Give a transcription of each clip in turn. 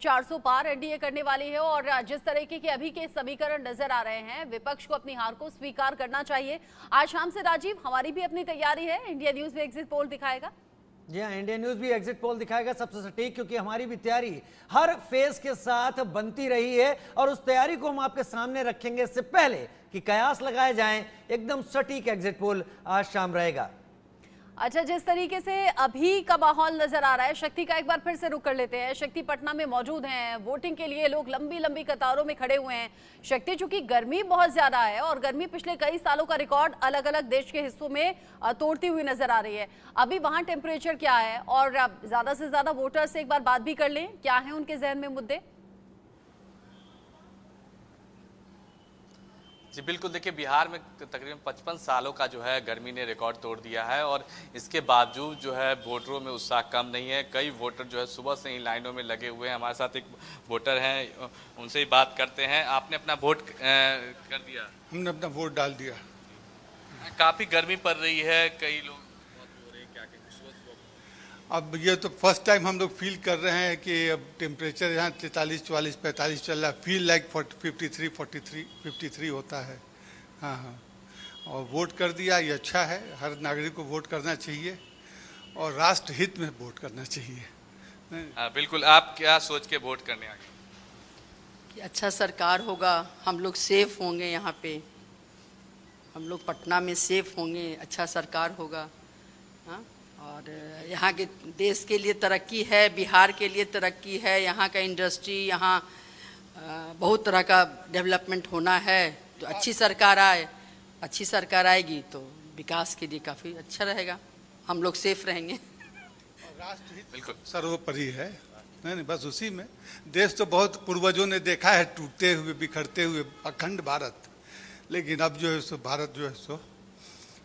400 पार NDA करने वाली है और जिस तरीके के अभी के समीकरण नजर आ रहे हैं, विपक्ष को अपनी हार को स्वीकार करना चाहिए। आज शाम से राजीव, हमारी भी अपनी तैयारी है, इंडिया न्यूज भी एग्जिट पोल दिखाएगा। जी हाँ, इंडिया न्यूज भी एग्जिट पोल दिखाएगा सबसे सटीक, क्योंकि हमारी भी तैयारी हर फेज के साथ बनती रही है और उस तैयारी को हम आपके सामने रखेंगे इससे पहले कि कयास लगाए जाएं। एकदम सटीक एग्जिट पोल आज शाम रहेगा। अच्छा, जिस तरीके से अभी का माहौल नजर आ रहा है, शक्ति का एक बार फिर से रुक कर लेते हैं। शक्ति पटना में मौजूद हैं, वोटिंग के लिए लोग लंबी लंबी कतारों में खड़े हुए हैं। शक्ति, चूंकि गर्मी बहुत ज्यादा है और गर्मी पिछले कई सालों का रिकॉर्ड अलग अलग देश के हिस्सों में तोड़ती हुई नजर आ रही है, अभी वहां टेम्परेचर क्या है और ज्यादा से ज्यादा वोटर से एक बार बात भी कर लें, क्या है उनके जहन में मुद्दे? जी बिल्कुल, देखिए बिहार में तकरीबन 55 सालों का जो है गर्मी ने रिकॉर्ड तोड़ दिया है और इसके बावजूद जो है वोटरों में उत्साह कम नहीं है। कई वोटर जो है सुबह से ही लाइनों में लगे हुए हैं। हमारे साथ एक वोटर हैं, उनसे ही बात करते हैं। आपने अपना वोट कर दिया? हमने अपना वोट डाल दिया। काफ़ी गर्मी पड़ रही है, कई लोग बहुत हो रहे हैं, क्या कहेंगे? अब ये तो फर्स्ट टाइम हम लोग फील कर रहे हैं कि अब टेम्परेचर यहाँ 43, 44, 45 चल रहा है। फील लाइक 53, 43, 53 होता है। हाँ हाँ, और वोट कर दिया, ये अच्छा है। हर नागरिक को वोट करना चाहिए और राष्ट्र हित में वोट करना चाहिए। बिल्कुल, आप क्या सोच के वोट करने आ गए? कि अच्छा सरकार होगा, हम लोग सेफ होंगे, यहाँ पे हम लोग पटना में सेफ होंगे, अच्छा सरकार होगा। हाँ, और यहाँ के देश के लिए तरक्की है, बिहार के लिए तरक्की है, यहाँ का इंडस्ट्री, यहाँ बहुत तरह का डेवलपमेंट होना है। तो अच्छी सरकार आए, अच्छी सरकार आएगी तो विकास के लिए काफ़ी अच्छा रहेगा, हम लोग सेफ रहेंगे। राष्ट्रहित बिल्कुल सर्वोपरि है। नहीं, बस उसी में देश तो बहुत पूर्वजों ने देखा है टूटते हुए, बिखरते हुए अखंड भारत, लेकिन अब जो है सो भारत जो है सो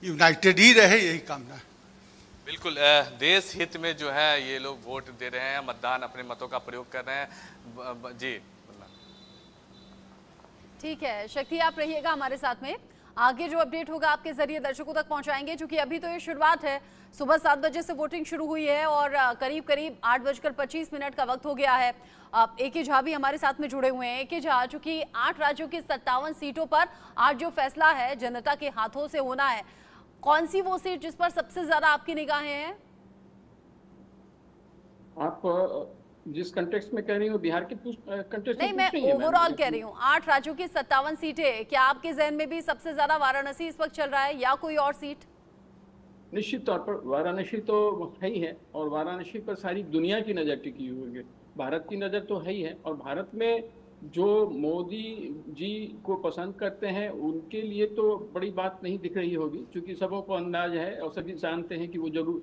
यूनाइटेड ही रहे, यही कामना है। बिल्कुल, देश हित में जो है ये लोग वोट दे रहे हैं, मतदान अपने मतों का प्रयोग कर रहे हैं। जी ठीक है शक्ति, आप रहिएगा हमारे साथ में। आगे जो अपडेट होगा आपके जरिए दर्शकों तक पहुंचाएंगे, क्योंकि अभी तो ये शुरुआत है। सुबह 7 बजे से वोटिंग शुरू हुई है और करीब करीब 8:25 का वक्त हो गया है। ए.के. झा भी हमारे साथ में जुड़े हुए हैं। ए.के. झा, चूंकि 8 राज्यों की 57 सीटों पर आज जो फैसला है जनता के हाथों से होना है, कौन सी वो सीट जिस पर सबसे ज्यादा आपकी निगाहें हैं? आप जिस कंटेक्स्ट में कह रही हूँ, बिहार के कंटेक्स्ट नहीं, मैं ओवरऑल कह रही हूँ। 8 राज्यों की 57 सीटें, क्या आपके जहन में भी सबसे ज्यादा वाराणसी इस वक्त चल रहा है या कोई और सीट? निश्चित तौर पर वाराणसी तो है ही है और वाराणसी पर सारी दुनिया की नज़र टिकी हुई है। भारत की नज़र तो है ही है और भारत में जो मोदी जी को पसंद करते हैं उनके लिए तो बड़ी बात नहीं दिख रही होगी, क्योंकि सबों को अंदाज है और सभी जानते हैं कि वो जरूर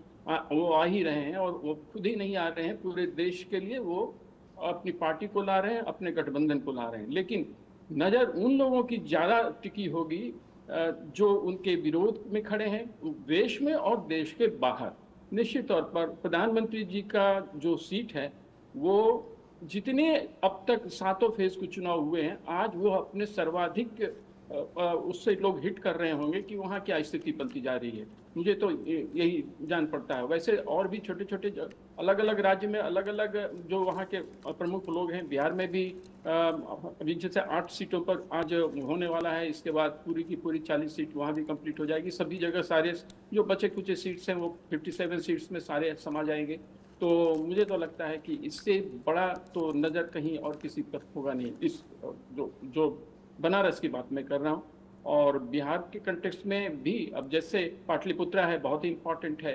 वो आ ही रहे हैं। और वो खुद ही नहीं आ रहे हैं, पूरे देश के लिए वो अपनी पार्टी को ला रहे हैं, अपने गठबंधन को ला रहे हैं। लेकिन नज़र उन लोगों की ज़्यादा टिकी होगी जो उनके विरोध में खड़े हैं, देश में और देश के बाहर। निश्चित तौर पर प्रधानमंत्री जी का जो सीट है, वो जितने अब तक 7 फेज के चुनाव हुए हैं, आज वो अपने सर्वाधिक उससे लोग हिट कर रहे होंगे कि वहाँ क्या स्थिति बनती जा रही है। मुझे तो यही जान पड़ता है। वैसे और भी छोटे छोटे अलग अलग राज्य में अलग अलग जो वहाँ के प्रमुख लोग हैं, बिहार में भी अभी जैसे 8 सीटों पर आज होने वाला है, इसके बाद पूरी की पूरी 40 सीट वहाँ भी कंप्लीट हो जाएगी। सभी जगह सारे जो बचे कुछ सीट्स हैं वो 57 सीट्स में सारे समा जाएंगे। तो मुझे तो लगता है कि इससे बड़ा तो नज़र कहीं और किसी पर होगा नहीं। इस जो बनारस की बात मैं कर रहा हूँ और बिहार के कंटेक्स्ट में भी, अब जैसे पाटलिपुत्रा है, बहुत ही इम्पॉर्टेंट है,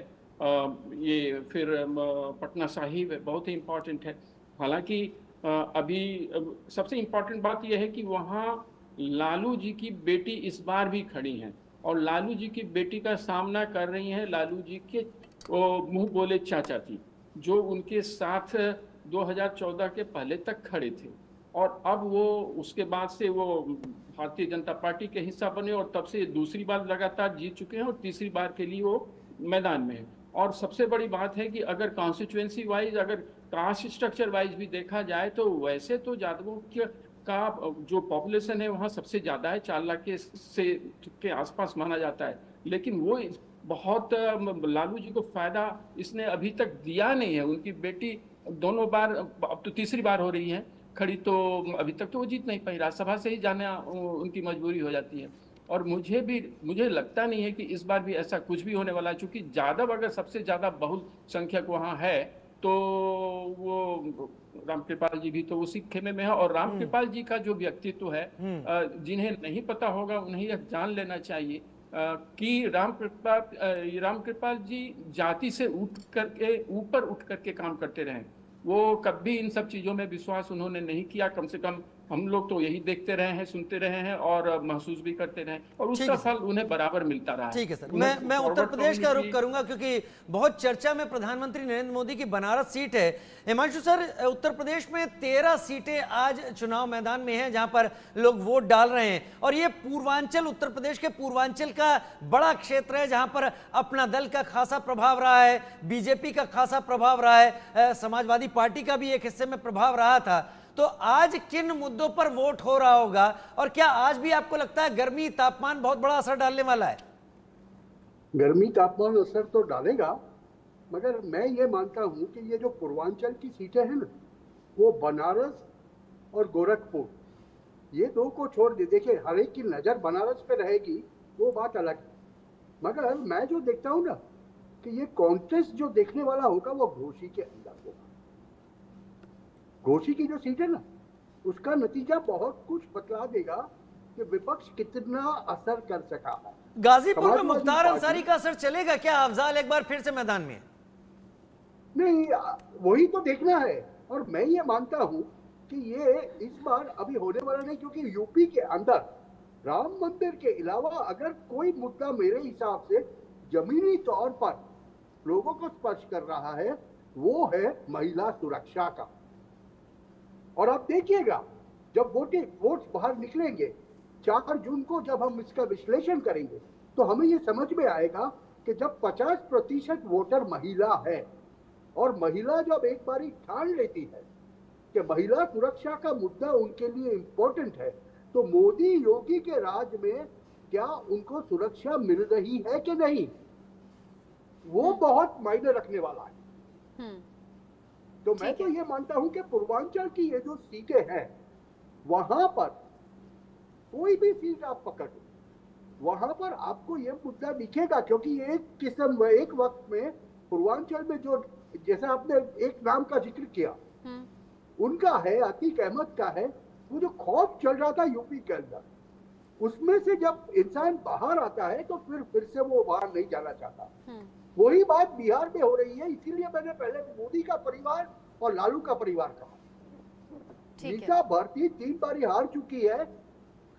ये फिर पटना साहिब है, बहुत ही इम्पॉर्टेंट है। हालांकि अभी सबसे इम्पॉर्टेंट बात यह है कि वहाँ लालू जी की बेटी इस बार भी खड़ी हैं और लालू जी की बेटी का सामना कर रही हैं लालू जी के मुँह बोले चाचा जी, जो उनके साथ 2014 के पहले तक खड़े थे और अब वो उसके बाद से वो भारतीय जनता पार्टी के हिस्सा बने और तब से दूसरी बार लगातार जीत चुके हैं और तीसरी बार के लिए वो मैदान में है। और सबसे बड़ी बात है कि अगर कॉन्स्टिट्यूएंसी वाइज, अगर कास्ट स्ट्रक्चर वाइज भी देखा जाए तो वैसे तो यादवों का जो पॉपुलेशन है वहाँ सबसे ज़्यादा है, 4 लाख के आसपास माना जाता है। लेकिन वो बहुत लालू जी को फायदा इसने अभी तक दिया नहीं है। उनकी बेटी दोनों बार, अब तो तीसरी बार हो रही है खड़ी, तो अभी तक तो वो जीत नहीं पाई, राज्यसभा से ही जाना उनकी मजबूरी हो जाती है। और मुझे लगता नहीं है कि इस बार भी ऐसा कुछ भी होने वाला है, क्योंकि यादव अगर सबसे ज्यादा बहुसंख्यक वहाँ है तो वो रामकृपाल जी भी तो उसी खेमे में है। और रामकृपाल जी का जो व्यक्तित्व है, जिन्हें नहीं पता होगा उन्हें यह जान लेना चाहिए कि रामकृपाल जी जाति से ऊपर उठ करके काम करते रहे। वो कभी इन सब चीजों में विश्वास उन्होंने नहीं किया, कम से कम हम लोग तो यही देखते रहे हैं, सुनते रहे हैं और महसूस भी करते रहे, और उसका फल उन्हें बराबर मिलता रहा है। ठीक है सर, मैं उत्तर प्रदेश का रुख करूंगा क्योंकि बहुत चर्चा में प्रधानमंत्री नरेंद्र मोदी की बनारस सीट है। हिमांशु सर, उत्तर प्रदेश में 13 सीटें आज चुनाव मैदान में हैं जहां पर लोग वोट डाल रहे हैं, और ये पूर्वांचल, उत्तर प्रदेश के पूर्वांचल का बड़ा क्षेत्र है जहां पर अपना दल का खासा प्रभाव रहा है, बीजेपी का खासा प्रभाव रहा है, समाजवादी पार्टी का भी एक हिस्से में प्रभाव रहा था। तो आज किन मुद्दों पर वोट हो रहा होगा, और क्या आज भी आपको लगता है गर्मी तापमान बहुत बड़ा असर डालने वाला है? गर्मी तापमान असर तो डालेगा, मगर मैं ये मानता हूं कि ये जो पूर्वांचल की सीटें हैं ना, वो बनारस और गोरखपुर, ये दो को छोड़ दे, देखिए हर एक की नजर बनारस पे रहेगी, वो बात अलग है। मगर मैं जो देखता हूं ना कि ये कॉन्टेस्ट जो देखने वाला होगा वो घोसी के अंदर होगा। घोसी की जो सीट है ना, उसका नतीजा बहुत कुछ बतला देगा कि विपक्ष कितना असर कर सका है। गाजीपुर में मुख्तार अंसारी का असर चलेगा क्या? अफजाल एक बार फिर से मैदान में? नहीं, वही तो देखना है। और मैं ये मानता हूं कि ये इस बार अभी होने वाला नहीं, क्योंकि यूपी के अंदर राम मंदिर के अलावा अगर कोई मुद्दा मेरे हिसाब से जमीनी तौर पर लोगों को स्पर्श कर रहा है, वो है महिला सुरक्षा का। और आप देखिएगा जब वोट्स बाहर निकलेंगे 4 जून को, जब हम इसका विश्लेषण करेंगे तो हमें ये समझ में आएगा कि जब 50% वोटर महिला है, और महिला जब एक बारी ठान लेती है कि महिला सुरक्षा का मुद्दा उनके लिए इम्पोर्टेंट है, तो मोदी योगी के राज में क्या उनको सुरक्षा मिल रही है कि नहीं, वो बहुत मायने रखने वाला है। तो मैं तो ये मानता हूं कि पूर्वांचल की ये जो सीटें हैं, वहां पर कोई भी सीट आप पकड़ो, वहां पर आपको ये मुद्दा दिखेगा, क्योंकि एक वक्त में पूर्वांचल में जो, जैसे आपने एक नाम का जिक्र किया, उनका है, अतीक अहमद का है, वो जो खौफ चल रहा था यूपी के अंदर, उसमें से जब इंसान बाहर आता है तो फिर से वो बाहर नहीं जाना चाहता। वही बात बिहार में हो रही है। इसीलिए मैंने पहले मोदी का परिवार और लालू का परिवार कहा। मीसा भारती 3 बारी हार चुकी है,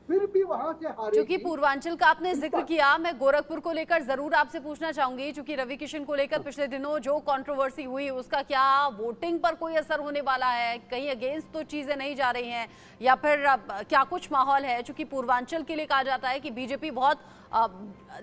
फिर भी वहां से हारेगी। क्योंकि पूर्वांचल का आपने जिक्र किया, मैं गोरखपुर को लेकर जरूर आपसे पूछना चाहूंगी, क्योंकि रवि किशन को लेकर पिछले दिनों जो कंट्रोवर्सी हुई, उसका क्या वोटिंग पर कोई असर होने वाला है? कहीं अगेंस्ट तो चीजें नहीं जा रही हैं, या फिर क्या कुछ माहौल है? क्योंकि पूर्वांचल के लिए कहा जाता है कि बीजेपी बहुत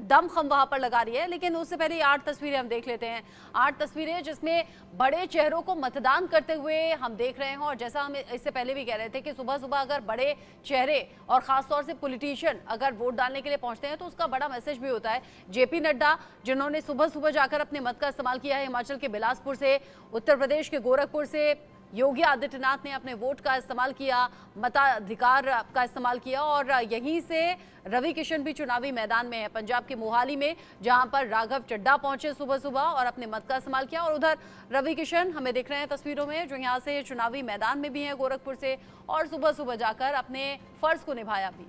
दमखम वहां पर लगा रही है। लेकिन उससे पहले 8 तस्वीरें हम देख लेते हैं। 8 तस्वीरें जिसमें बड़े चेहरों को मतदान करते हुए हम देख रहे हैं, और जैसा हम इससे पहले भी कह रहे थे कि सुबह सुबह अगर बड़े चेहरे और खासतौर से पॉलिटिशियन अगर वोट डालने के लिए पहुंचते हैं तो उसका बड़ा मैसेज भी होता है। जेपी नड्डा, जिन्होंने सुबह सुबह जाकर अपने मत का इस्तेमाल किया है, हिमाचल के बिलासपुर से, उत्तर प्रदेश के गोरखपुर से योगी आदित्यनाथ ने अपने वोट का इस्तेमाल किया, मताधिकार का इस्तेमाल किया, और यहीं से रवि किशन भी चुनावी मैदान में है पंजाब के मोहाली में, जहां पर राघव चड्ढा पहुंचे सुबह सुबह और अपने मत का इस्तेमाल किया। और उधर रवि किशन हमें दिख रहे हैं तस्वीरों में, जो यहां से चुनावी मैदान में भी हैं गोरखपुर से, और सुबह सुबह जाकर अपने फर्ज को निभाया भी।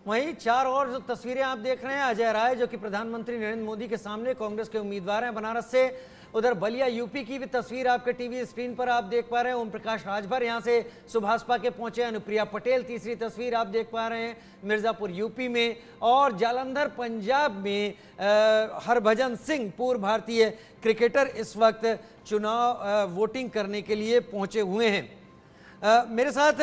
वहीं 4 और जो तस्वीरें आप देख रहे हैं, अजय राय जो कि प्रधानमंत्री नरेंद्र मोदी के सामने कांग्रेस के उम्मीदवार हैं बनारस से। उधर बलिया यूपी की भी तस्वीर आपके टीवी स्क्रीन पर आप देख पा रहे हैं। ओम प्रकाश राजभर यहां से सुभाषपा के पहुंचे। अनुप्रिया पटेल तीसरी तस्वीर आप देख पा रहे हैं मिर्जापुर यूपी में, और जालंधर पंजाब में हरभजन सिंह पूर्व भारतीय क्रिकेटर इस वक्त चुनाव वोटिंग करने के लिए पहुंचे हुए हैं। मेरे साथ